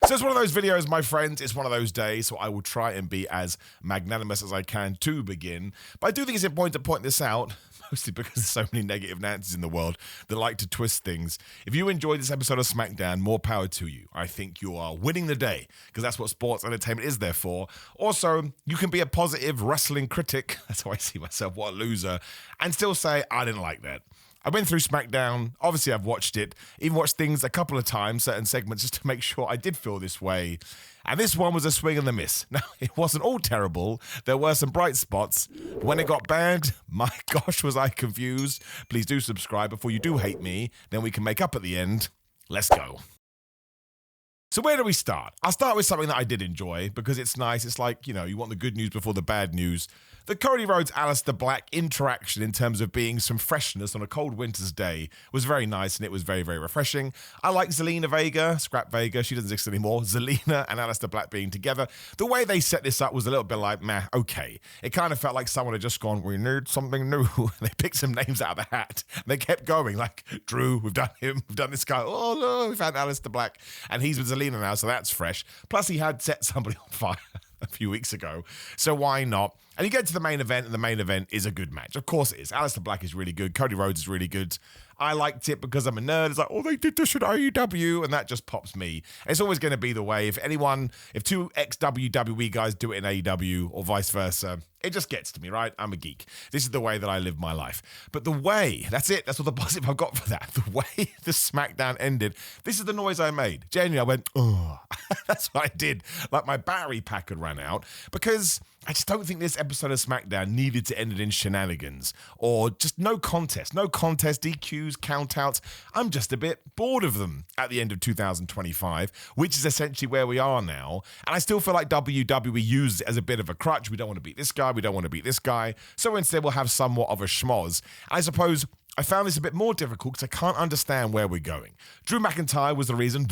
So it's one of those videos, my friends. It's one of those days, so I will try and be as magnanimous as I can to begin. But I do think it's important to point this out, mostly because there's so many negative Nancy's in the world that like to twist things. If you enjoyed this episode of SmackDown, more power to you. I think you are winning the day, because that's what sports entertainment is there for. Also, you can be a positive wrestling critic, that's how I see myself, what a loser, and still say, I didn't like that. I went through SmackDown, obviously I've watched it, even watched things a couple of times, certain segments, just to make sure I did feel this way. And this one was a swing and a miss. Now, it wasn't all terrible. There were some bright spots. When it got bad, my gosh, was I confused. Please do subscribe before you do hate me. Then we can make up at the end. Let's go. So where do we start? I'll start with something that I did enjoy because it's nice. It's like, you know, you want the good news before the bad news. The Cody Rhodes-Aleister Black interaction in terms of being some freshness on a cold winter's day was very nice and it was very, very refreshing. I like Zelina Vega, Scrap Vega, she doesn't exist anymore, Zelina and Aleister Black being together. The way they set this up was a little bit like, meh, okay. It kind of felt like someone had just gone, we need something new. They picked some names out of the hat and they kept going like, Drew, we've done him, we've done this guy. Oh no, we've had Aleister Black and he's with Zelina now, so that's fresh. Plus he had set somebody on fire a few weeks ago, so why not? And you get to the main event, and the main event is a good match. Of course it is. Aleister Black is really good. Cody Rhodes is really good. I liked it because I'm a nerd. It's like, oh, they did this at AEW, and that just pops me. It's always going to be the way. If two ex-WWE guys do it in AEW or vice versa, it just gets to me, right? I'm a geek. This is the way that I live my life. But the way, that's it. That's what the positive I've got for that. The way the SmackDown ended, this is the noise I made. Genuinely, I went, oh. That's what I did. Like my battery pack had run out because I just don't think this episode of SmackDown needed to end it in shenanigans or just no contest, DQs, countouts. I'm just a bit bored of them at the end of 2025, which is essentially where we are now. And I still feel like WWE used it as a bit of a crutch. We don't want to beat this guy. We don't want to beat this guy. So instead we'll have somewhat of a schmoz. I suppose I found this a bit more difficult because I can't understand where we're going. Drew McIntyre was the reason,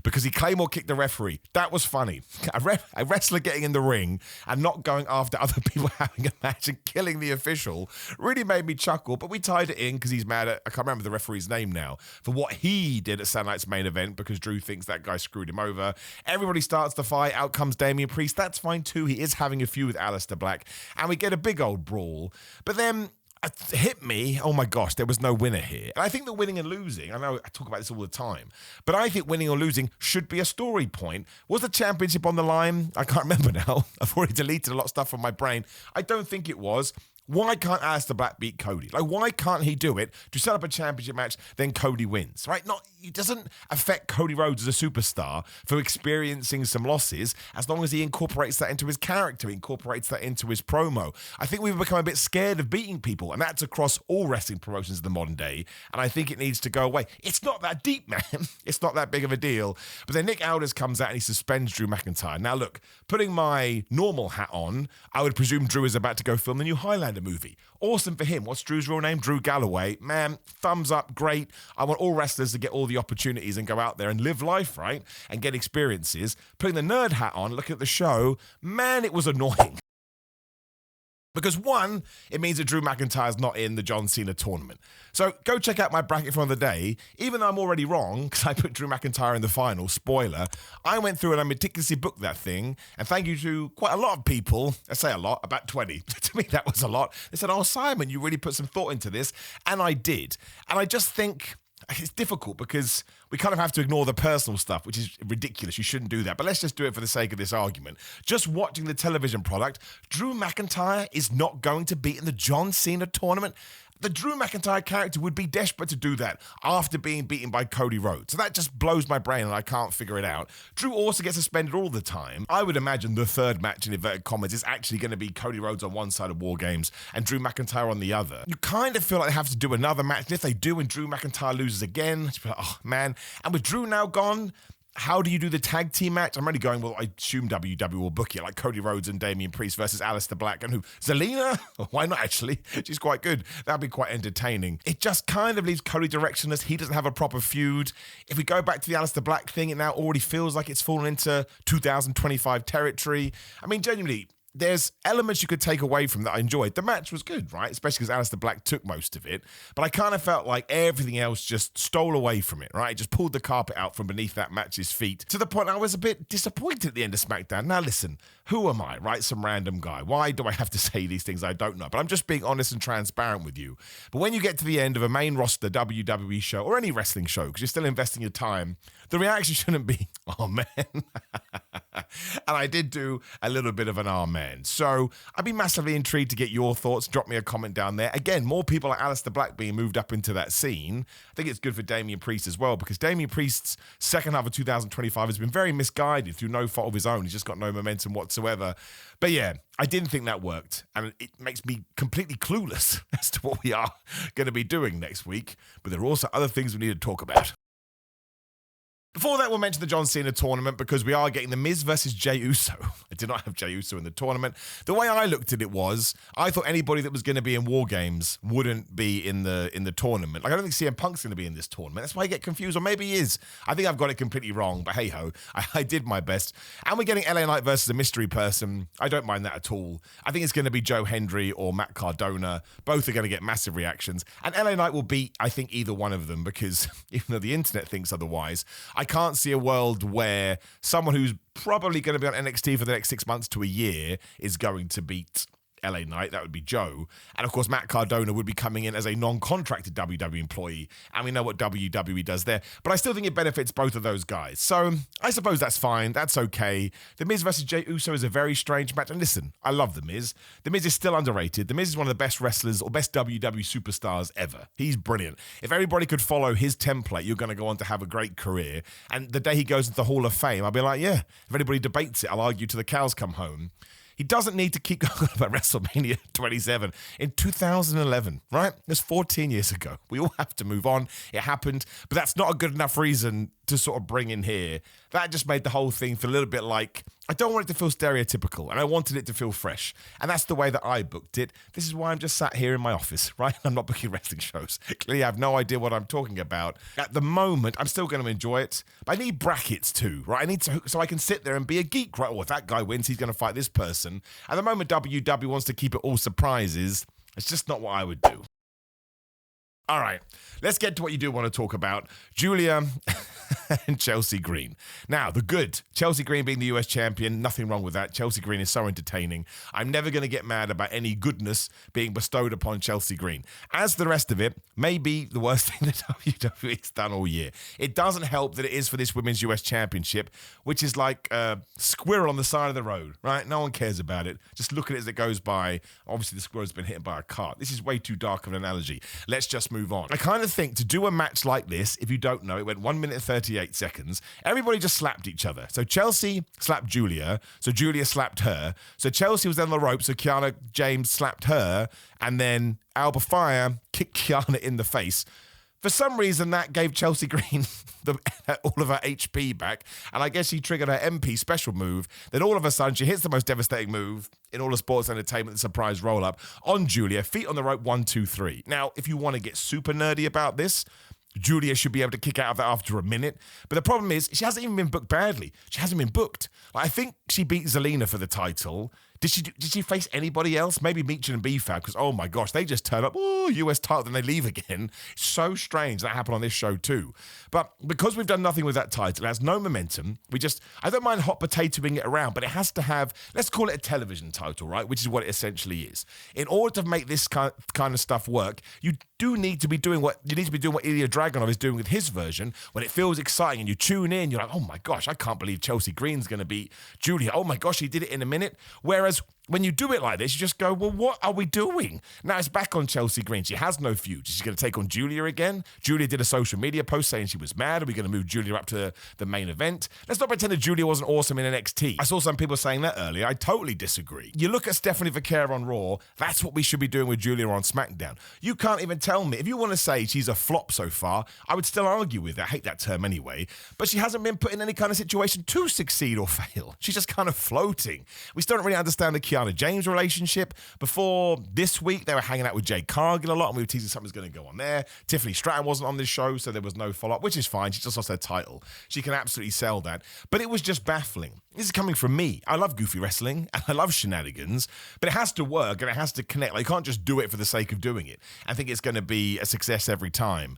because he Claymore kicked the referee. That was funny. A wrestler getting in the ring and not going after other people having a match and killing the official really made me chuckle, but we tied it in because he's mad at, I can't remember the referee's name now, for what he did at Saturday Night's main event because Drew thinks that guy screwed him over. Everybody starts the fight. Out comes Damian Priest. That's fine too. He is having a feud with Aleister Black and we get a big old brawl. But then it hit me, oh my gosh, there was no winner here. And I think that winning and losing, I know I talk about this all the time, but I think winning or losing should be a story point. Was the championship on the line? I can't remember now. I've already deleted a lot of stuff from my brain. I don't think it was. Why can't Aleister Black beat Cody? Like, why can't he do it to set up a championship match, then Cody wins, right? It doesn't affect Cody Rhodes as a superstar for experiencing some losses as long as he incorporates that into his character, incorporates that into his promo. I think we've become a bit scared of beating people, and that's across all wrestling promotions of the modern day, and I think it needs to go away. It's not that deep, man. It's not that big of a deal. But then Nick Aldis comes out and he suspends Drew McIntyre. Now, look, putting my normal hat on, I would presume Drew is about to go film the new Highlander movie. Awesome for him. What's Drew's real name? Drew Galloway. Man, thumbs up, great. I want all wrestlers to get all the opportunities and go out there and live life, right? And get experiences. Putting the nerd hat on, looking at the show, man, it was annoying. Because one, it means that Drew McIntyre's not in the John Cena tournament. So go check out my bracket from the day. Even though I'm already wrong, because I put Drew McIntyre in the final, spoiler, I went through and I meticulously booked that thing. And thank you to quite a lot of people, I say a lot, about 20. To me, that was a lot. They said, oh, Simon, you really put some thought into this. And I did. And I just think it's difficult because we kind of have to ignore the personal stuff, which is ridiculous. You shouldn't do that. But let's just do it for the sake of this argument. Just watching the television product, Drew McIntyre is not going to be in the John Cena tournament. The Drew McIntyre character would be desperate to do that after being beaten by Cody Rhodes. So that just blows my brain and I can't figure it out. Drew also gets suspended all the time. I would imagine the third match in inverted commas is actually going to be Cody Rhodes on one side of War Games and Drew McIntyre on the other. You kind of feel like they have to do another match. And if they do and Drew McIntyre loses again, it's like, oh man. And with Drew now gone, how do you do the tag team match? I'm only going, well, I assume WWE will book it, like Cody Rhodes and Damian Priest versus Aleister Black and who? Zelina? Why not, actually? She's quite good. That'd be quite entertaining. It just kind of leaves Cody directionless. He doesn't have a proper feud. If we go back to the Aleister Black thing, it now already feels like it's fallen into 2025 territory. I mean, genuinely, there's elements you could take away from that I enjoyed. The match was good, right? Especially because Aleister Black took most of it. But I kind of felt like everything else just stole away from it, right? It just pulled the carpet out from beneath that match's feet to the point I was a bit disappointed at the end of SmackDown. Now listen, who am I, right? Some random guy. Why do I have to say these things I don't know? But I'm just being honest and transparent with you. But when you get to the end of a main roster WWE show or any wrestling show, because you're still investing your time, the reaction shouldn't be, oh man. And I did do a little bit of an amen. So I'd be massively intrigued to get your thoughts. Drop me a comment down there. Again, more people like Aleister Black being moved up into that scene. I think it's good for Damian Priest as well, because Damian Priest's second half of 2025 has been very misguided through no fault of his own. He's just got no momentum whatsoever. But yeah, I didn't think that worked. And it makes me completely clueless as to what we are going to be doing next week. But there are also other things we need to talk about. Before that, we'll mention the John Cena tournament because we are getting The Miz versus Jey Uso. I did not have Jey Uso in the tournament. The way I looked at it was, I thought anybody that was going to be in War Games wouldn't be in the tournament. Like, I don't think CM Punk's going to be in this tournament. That's why I get confused, or maybe he is. I think I've got it completely wrong, but hey-ho, I did my best. And we're getting LA Knight versus a mystery person. I don't mind that at all. I think it's going to be Joe Hendry or Matt Cardona. Both are going to get massive reactions. And LA Knight will beat, I think, either one of them because even though the internet thinks otherwise, I can't see a world where someone who's probably going to be on NXT for the next 6 months to a year is going to beat LA Knight. That would be Joe. And of course, Matt Cardona would be coming in as a non-contracted WWE employee. And we know what WWE does there. But I still think it benefits both of those guys. So I suppose that's fine. That's okay. The Miz versus Jey Uso is a very strange match. And listen, I love The Miz. The Miz is still underrated. The Miz is one of the best wrestlers or best WWE superstars ever. He's brilliant. If everybody could follow his template, you're going to go on to have a great career. And the day he goes into the Hall of Fame, I'll be like, yeah, if anybody debates it, I'll argue till the cows come home. He doesn't need to keep going about WrestleMania 27 in 2011, right? That's 14 years ago. We all have to move on. It happened, but that's not a good enough reason to sort of bring in here. That just made the whole thing feel a little bit like, I don't want it to feel stereotypical, and I wanted it to feel fresh. And that's the way that I booked it. This is why I'm just sat here in my office, right? I'm not booking wrestling shows. Clearly, I have no idea what I'm talking about. At the moment, I'm still going to enjoy it, but I need brackets too, right? I need to, so I can sit there and be a geek, right? Well, if that guy wins, he's going to fight this person. At the moment, WWE wants to keep it all surprises. It's just not what I would do. All right, let's get to what you do want to talk about. Julia and Chelsea Green. Now, the good. Chelsea Green being the US champion, nothing wrong with that. Chelsea Green is so entertaining. I'm never going to get mad about any goodness being bestowed upon Chelsea Green. As the rest of it, may be the worst thing that WWE's done all year. It doesn't help that it is for this Women's US Championship, which is like a squirrel on the side of the road, right? No one cares about it. Just look at it as it goes by. Obviously, the squirrel's been hit by a cart. This is way too dark of an analogy. Let's just move on. I kind of think to do a match like this, if you don't know, it went 1 minute and 38 seconds. Everybody just slapped each other. So Chelsea slapped Julia. So Julia slapped her. So Chelsea was on the rope. So Kiana James slapped her. And then Alba Fire kicked Kiana in the face. For some reason, that gave Chelsea Green all of her HP back. And I guess she triggered her MP special move. Then all of a sudden, she hits the most devastating move in all of sports entertainment, the surprise roll-up on Julia. Feet on the rope, 1, 2, 3. Now, if you want to get super nerdy about this, Julia should be able to kick out of that after a minute. But the problem is, she hasn't even been booked badly. She hasn't been booked. Like, I think she beat Zelina for the title. Did she face anybody else? Maybe Meechin and B-Fab, because, oh my gosh, they just turn up, oh, US title, then they leave again. It's so strange that happened on this show too. But because we've done nothing with that title, it has no momentum. I don't mind hot potatoing it around, but it has to have, let's call it a television title, right? Which is what it essentially is. In order to make this kind of stuff work, you need to be doing what Ilya Dragunov is doing with his version. When it feels exciting and you tune in, you're like, oh my gosh, I can't believe Chelsea Green's going to beat Julia. Oh my gosh, he did it in a minute. Whereas when you do it like this, you just go, well, what are we doing? Now it's back on Chelsea Green. She has no feud. She's going to take on Julia again. Julia did a social media post saying she was mad. Are we going to move Julia up to the main event? Let's not pretend that Julia wasn't awesome in NXT. I saw some people saying that earlier. I totally disagree. You look at Stephanie Vaquera on Raw, that's what we should be doing with Julia on SmackDown. You can't even tell me. If you want to say she's a flop so far, I would still argue with that. I hate that term anyway. But she hasn't been put in any kind of situation to succeed or fail. She's just kind of floating. We still don't really understand the Kiana Kiana James relationship. Before this week, they were hanging out with Jade Cargill a lot, and we were teasing something's going to go on there. Tiffany Stratton wasn't on this show, so there was no follow-up, which is fine. She just lost her title. She can absolutely sell that. But it was just baffling. This is coming from me. I love goofy wrestling, and I love shenanigans, but it has to work, and it has to connect. Like, you can't just do it for the sake of doing it. I think it's going to be a success every time.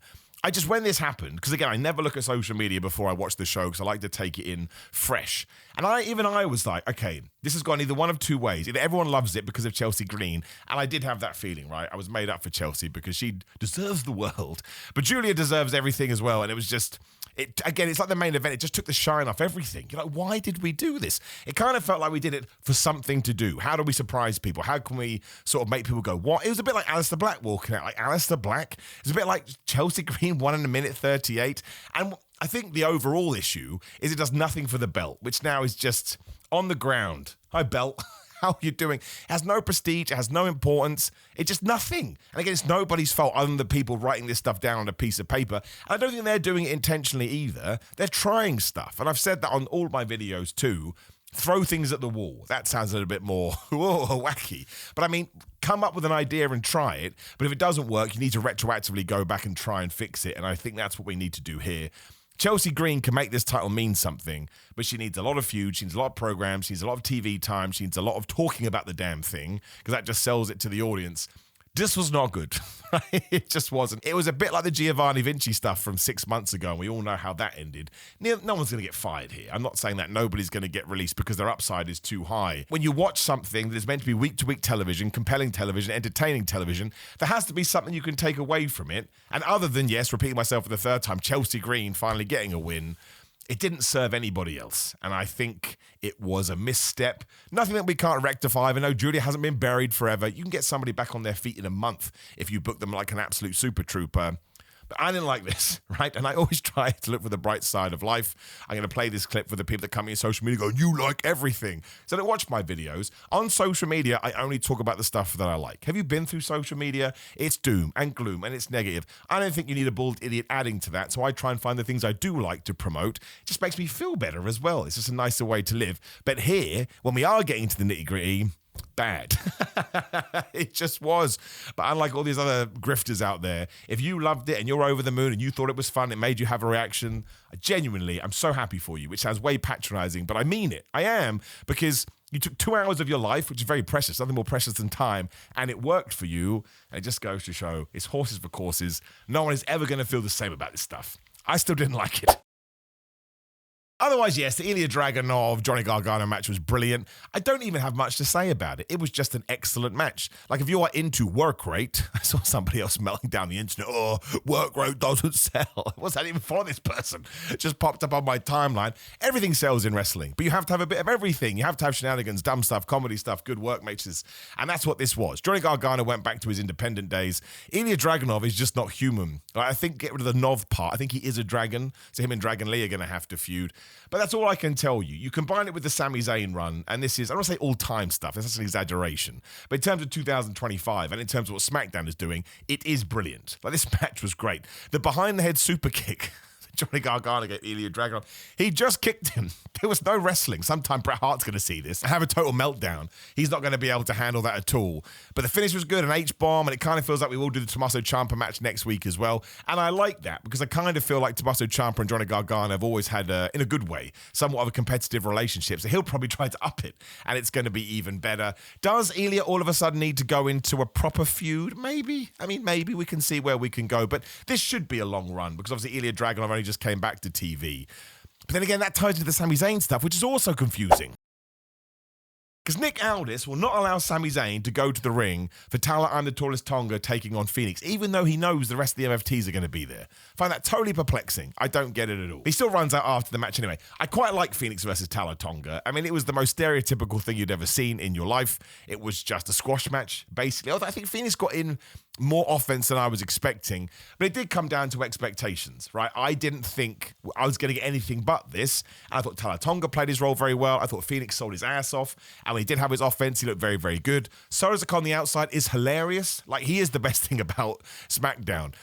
When this happened, because again, I never look at social media before I watch the show because I like to take it in fresh. And I was like, okay, this has gone either one of two ways. Either everyone loves it because of Chelsea Green, and I did have that feeling, right? I was made up for Chelsea because she deserves the world. But Julia deserves everything as well, and it was just... it's like the main event. It just took the shine off everything. You're like, why did we do this? It kind of felt like we did it for something to do. How do we surprise people? How can we sort of make people go, what? It was a bit like Aleister Black walking out. Like Aleister Black. It's a bit like Chelsea Green won in a minute 38. And I think the overall issue is it does nothing for the belt, which now is just on the ground. Hi, belt. How are you doing? It has no prestige. It has no importance. It's just nothing. And again, it's nobody's fault other than the people writing this stuff down on a piece of paper. And I don't think they're doing it intentionally either. They're trying stuff. And I've said that on all my videos too. Throw things at the wall. That sounds a little bit more wacky. But I mean, come up with an idea and try it. But if it doesn't work, you need to retroactively go back and try and fix it. And I think that's what we need to do here. Chelsea Green can make this title mean something, but she needs a lot of feuds, she needs a lot of programs, she needs a lot of TV time, she needs a lot of talking about the damn thing, because that just sells it to the audience. This was not good. It just wasn't. It was a bit like the Giovanni Vinci stuff from 6 months ago, and we all know how that ended. No one's going to get fired here. I'm not saying that nobody's going to get released because their upside is too high. When you watch something that is meant to be week-to-week television, compelling television, entertaining television, there has to be something you can take away from it. And other than, yes, repeating myself for the third time, Chelsea Green finally getting a win, it didn't serve anybody else, and I think it was a misstep. Nothing that we can't rectify. I know Julia hasn't been buried forever. You can get somebody back on their feet in a month if you book them like an absolute super trooper. But I didn't like this, right? And I always try to look for the bright side of life. I'm going to play this clip for the people that come in social media going, you like everything. So don't watch my videos. On social media, I only talk about the stuff that I like. Have you been through social media? It's doom and gloom and it's negative. I don't think you need a bald idiot adding to that. So I try and find the things I do like to promote. It just makes me feel better as well. It's just a nicer way to live. But here, when we are getting to the nitty gritty, bad. It just was. But unlike all these other grifters out there, if you loved it and you're over the moon and you thought it was fun, it made you have a reaction, I'm so happy for you, which sounds way patronizing, but I mean it. I am, because you took 2 hours of your life, which is very precious, nothing more precious than time, and it worked for you. And it just goes to show it's horses for courses. No one is ever going to feel the same about this stuff. I still didn't like it. Otherwise, yes, the Ilya Dragunov, Johnny Gargano match was brilliant. I don't even have much to say about it. It was just an excellent match. Like, if you are into work rate, I saw somebody else melting down the internet, oh, work rate doesn't sell. What's that even for this person? It just popped up on my timeline. Everything sells in wrestling, but you have to have a bit of everything. You have to have shenanigans, dumb stuff, comedy stuff, good work matches, and that's what this was. Johnny Gargano went back to his independent days. Ilya Dragunov is just not human. I think get rid of the Nov part. I think he is a dragon, so him and Dragon Lee are going to have to feud. But that's all I can tell you. You combine it with the Sami Zayn run, and this is, I don't want to say all-time stuff, that's an exaggeration. But in terms of 2025, and in terms of what SmackDown is doing, it is brilliant. Like, this match was great. The behind-the-head super kick Johnny Gargano gave Ilya Dragunov, he just kicked him. There was no wrestling. Sometime Bret Hart's going to see this and have a total meltdown. He's not going to be able to handle that at all. But the finish was good, an H-bomb, and it kind of feels like we will do the Tommaso Ciampa match next week as well. And I like that, because I kind of feel like Tommaso Ciampa and Johnny Gargano have always had, in a good way, somewhat of a competitive relationship. So he'll probably try to up it, and it's going to be even better. Does Ilya all of a sudden need to go into a proper feud? Maybe. I mean, maybe we can see where we can go. But this should be a long run, because obviously Ilya Dragunov only just came back to TV. But then again, that ties into the Sami Zayn stuff, which is also confusing. Because Nick Aldis will not allow Sami Zayn to go to the ring for Tala I'm the Tallest Tonga taking on Phoenix, even though he knows the rest of the MFTs are going to be there. I find that totally perplexing. I don't get it at all. He still runs out after the match anyway. I quite like Phoenix versus Tala Tonga. I mean, it was the most stereotypical thing you'd ever seen in your life. It was just a squash match, basically. Although I think Phoenix got in more offense than I was expecting, but it did come down to expectations, right? I didn't think I was going to get anything but this. I thought Tonga played his role very well. I thought Phoenix sold his ass off, and when he did have his offense, he looked very, very good. Sozoka on the outside is hilarious. Like, he is the best thing about SmackDown.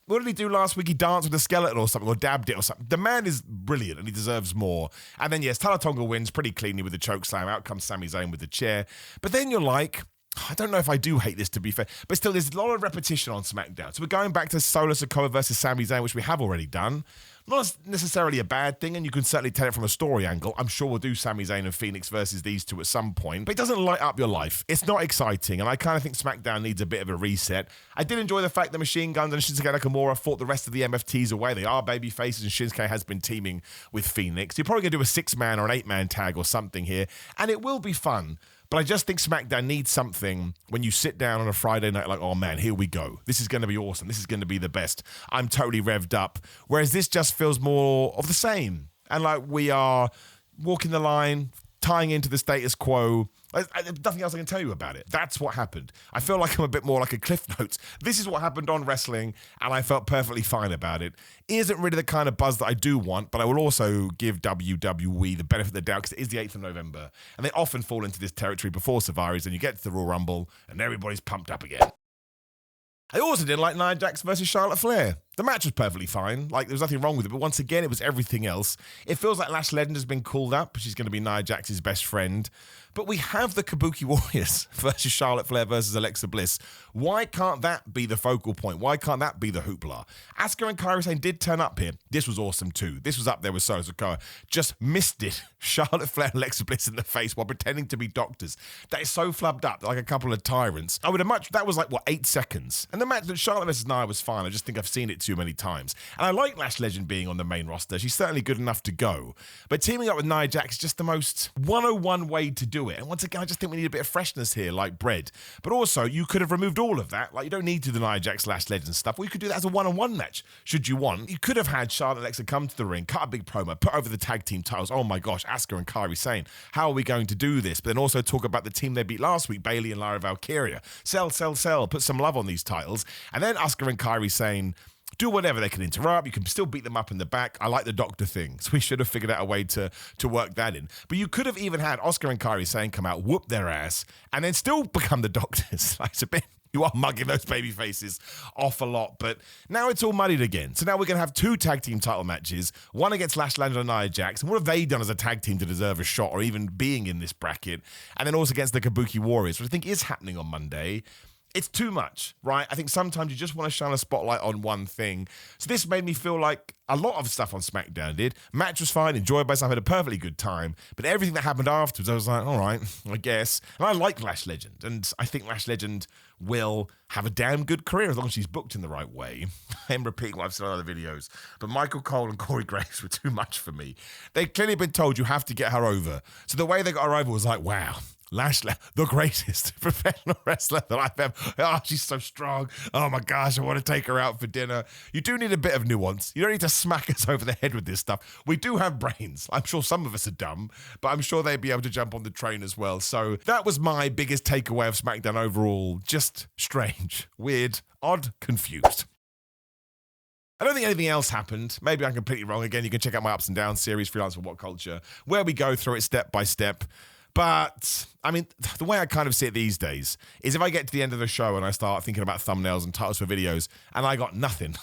What did he do last week? He danced with a skeleton or something, or dabbed it or something. The man is brilliant, and he deserves more. And then, yes, Tonga wins pretty cleanly with the chokeslam. Out comes Sami Zayn with the chair. But then you're like, I don't know if I do hate this, to be fair, but still, there's a lot of repetition on SmackDown. So we're going back to Solo Sikoa versus Sami Zayn, which we have already done. Not necessarily a bad thing, and you can certainly tell it from a story angle. I'm sure we'll do Sami Zayn and Phoenix versus these two at some point, but it doesn't light up your life. It's not exciting, and I kind of think SmackDown needs a bit of a reset. I did enjoy the fact that Machine Guns and Shinsuke Nakamura fought the rest of the MFTs away. They are baby faces, and Shinsuke has been teaming with Phoenix. You're probably going to do a 6-man or an 8-man tag or something here, and it will be fun. But I just think SmackDown needs something when you sit down on a Friday night like, oh man, here we go. This is going to be awesome. This is going to be the best. I'm totally revved up. Whereas this just feels more of the same. And like, we are walking the line, tying into the status quo. There's nothing else I can tell you about it. That's what happened. I feel like I'm a bit more like a Cliff Notes. This is what happened on wrestling, and I felt perfectly fine about it. It isn't really the kind of buzz that I do want, but I will also give WWE the benefit of the doubt because it is the 8th of November, and they often fall into this territory before Survivors, and you get to the Royal Rumble, and everybody's pumped up again. I also didn't like Nia Jax versus Charlotte Flair. The match was perfectly fine. Like, there was nothing wrong with it. But once again, it was everything else. It feels like Lash Legend has been called up. She's going to be Nia Jax's best friend. But we have the Kabuki Warriors versus Charlotte Flair versus Alexa Bliss. Why can't that be the focal point? Why can't that be the hoopla? Asuka and Kairi Sane did turn up here. This was awesome too. This was up there with Solo Sikoa. Just missed it. Charlotte Flair and Alexa Bliss in the face while pretending to be doctors. That is so flubbed up, like a couple of tyrants. I would have that was like, 8 seconds? And the match that Charlotte versus Nia was fine. I just think I've seen it too many times. And I like Lash Legend being on the main roster. She's certainly good enough to go. But teaming up with Nia Jax is just the most 101 way to do it. And once again, I just think we need a bit of freshness here, like bread. But also, you could have removed all of that. Like, you don't need to do the Nia Jax Lash Legend stuff. Well, you could do that as a one-on-one match, should you want. You could have had Charlotte and Alexa come to the ring, cut a big promo, put over the tag team titles. Oh my gosh, Asuka and Kairi Sane. How are we going to do this? But then also talk about the team they beat last week, Bayley and Lyra Valkyria. Sell. Put some love on these titles. And then Asuka and Kairi Sane do whatever. They can interrupt. You can still beat them up in the back. I like the doctor thing. So we should have figured out a way to work that in. But you could have even had Asuka and Kairi Sane come out, whoop their ass, and then still become the doctors. Like, it's a bit... You are mugging those baby faces off a lot, but now it's all muddied again. So now we're going to have 2 tag team title matches, one against Lash Legend and Nia Jax. And what have they done as a tag team to deserve a shot or even being in this bracket? And then also against the Kabuki Warriors, which I think is happening on Monday. It's too much, right? I think sometimes you just want to shine a spotlight on one thing. So this made me feel like a lot of stuff on SmackDown did. Match was fine, enjoyed myself, had a perfectly good time. But everything that happened afterwards, I was like, all right, I guess. And I like Lash Legend. And I think Lash Legend will have a damn good career as long as she's booked in the right way. I'm repeating what I've said in other videos. But Michael Cole and Corey Graves were too much for me. They've clearly been told you have to get her over. So the way they got her over was like, wow. The greatest professional wrestler that I've ever... Oh, she's so strong. Oh my gosh, I want to take her out for dinner. You do need a bit of nuance. You don't need to smack us over the head with this stuff. We do have brains. I'm sure some of us are dumb, but I'm sure they'd be able to jump on the train as well. So that was my biggest takeaway of SmackDown overall. Just strange, weird, odd, confused. I don't think anything else happened. Maybe I'm completely wrong. Again, you can check out my Ups and Downs series, Freelance for What Culture, where we go through it step by step. But, I mean, the way I kind of see it these days is if I get to the end of the show and I start thinking about thumbnails and titles for videos and I got nothing,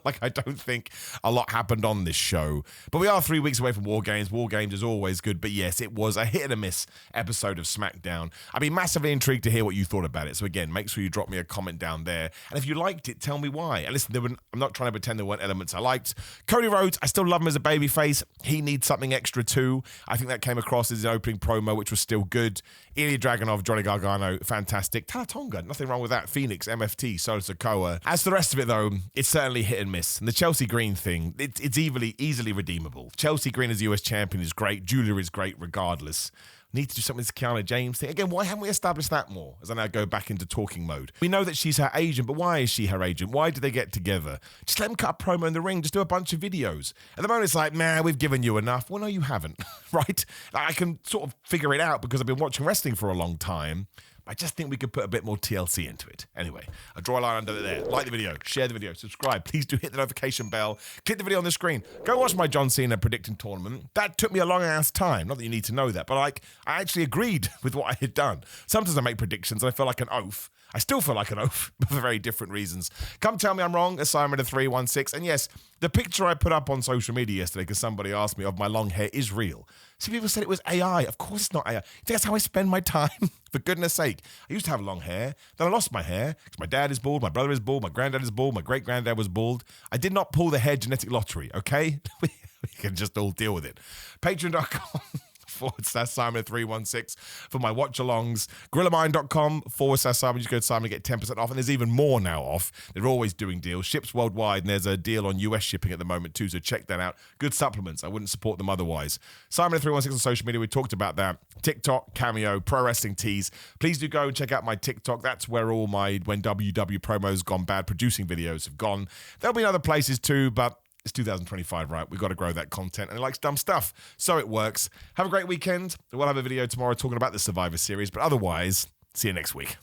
like I don't think a lot happened on this show. But we are 3 weeks away from War Games. War Games is always good. But yes, it was a hit and a miss episode of SmackDown. I'd be massively intrigued to hear what you thought about it. So again, make sure you drop me a comment down there. And if you liked it, tell me why. And listen, I'm not trying to pretend there weren't elements I liked. Cody Rhodes, I still love him as a babyface. He needs something extra too. I think that came across as an opening promo, which was still good. Ilya Dragunov, Johnny Gargano, fantastic. Tonga, nothing wrong with that. Phoenix, MFT, Solo Sikoa. As for the rest of it, though, it's certainly hit and miss. And the Chelsea Green thing, it's easily redeemable. Chelsea Green as US champion is great. Julia is great regardless. Need to do something with this Kiana James thing. Again, why haven't we established that more? As I now go back into talking mode. We know that she's her agent, but why is she her agent? Why did they get together? Just let them cut a promo in the ring. Just do a bunch of videos. At the moment, it's like, man, we've given you enough. Well, no, you haven't, right? I can sort of figure it out because I've been watching wrestling for a long time. I just think we could put a bit more TLC into it. Anyway, I draw a line under there. Like the video, share the video, subscribe. Please do hit the notification bell. Click the video on the screen. Go watch my John Cena predicting tournament. That took me a long ass time. Not that you need to know that, but I actually agreed with what I had done. Sometimes I make predictions and I feel like an oaf. I still feel like an oaf, but for very different reasons. Come tell me I'm wrong, Simon316. And yes, the picture I put up on social media yesterday, because somebody asked me, of my long hair is real. See, people said it was AI. Of course it's not AI. That's how I spend my time, for goodness sake. I used to have long hair, then I lost my hair, because my dad is bald, my brother is bald, my granddad is bald, my great-granddad was bald. I did not pull the hair genetic lottery, okay? We can just all deal with it. Patreon.com/Simon316 for my watch-alongs. GorillaMind.com/Simon. You just go to Simon and get 10% off. And there's even more now off. They're always doing deals. Ships worldwide. And there's a deal on US shipping at the moment too. So check that out. Good supplements. I wouldn't support them otherwise. Simon316 on social media. We talked about that. TikTok, Cameo, Pro Wrestling Tees. Please do go and check out my TikTok. That's where all my when WW promos gone bad producing videos have gone. There'll be other places too, but it's 2025, right? We've got to grow that content, and it likes dumb stuff, so it works. Have a great weekend. We'll have a video tomorrow talking about the Survivor Series, but otherwise, see you next week.